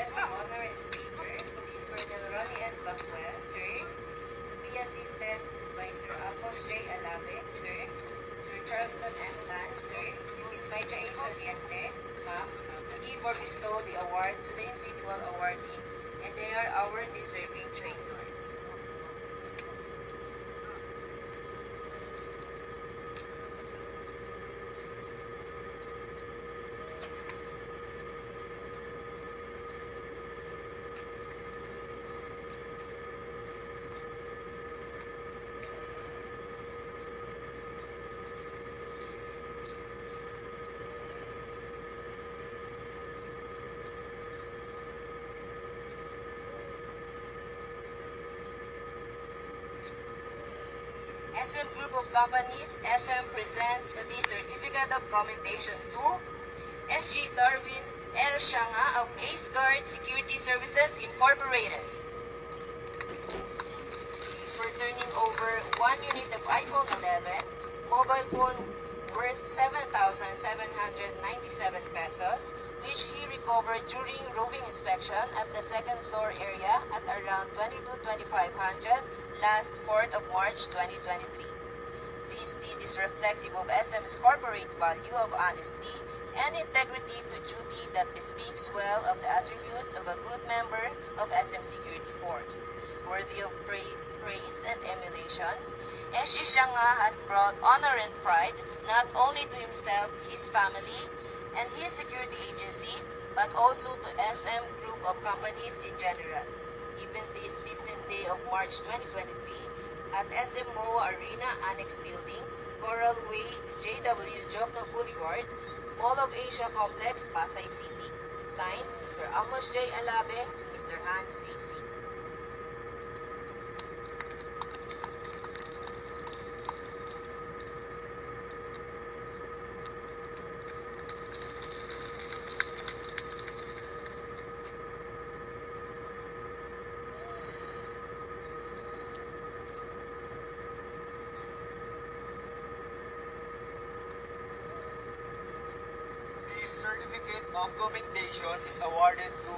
guest of honor and speaker is Colonel Ronnie S. Bacuel, sir, to be assisted by Sir Almos J. Alabe, sir, Sir Charleston M. Tan, sir, Ms. Maicha A. Saliente, ma'am, to give or bestow the award to the individual awardee, and they are our deserving trainers. SM Group of Companies, SM presents the Certificate of Commendation to SG Darwin L. Shanga of Ace Guard Security Services Incorporated for turning over 1 unit of iPhone 11, mobile phone worth 7,797 pesos, which he recovered during roving inspection at the second floor area at around 22:2500 last 4th of March 2023. This deed is reflective of SM's corporate value of honesty and integrity to duty that bespeaks well of the attributes of a good member of SM Security Force. Worthy of praise and emulation, SG Shanga has brought honor and pride not only to himself, his family, and his security agency, but also to SM Group of Companies in general. Even this 15th day of March 2023, at SM MOA Arena Annex Building, Coral Way, JW Jokno Boulevard, Mall of Asia Complex, Pasay City. Signed, Mr. Amos J. Alabe, Mr. Hans Stacy. Certificate of Commendation is awarded to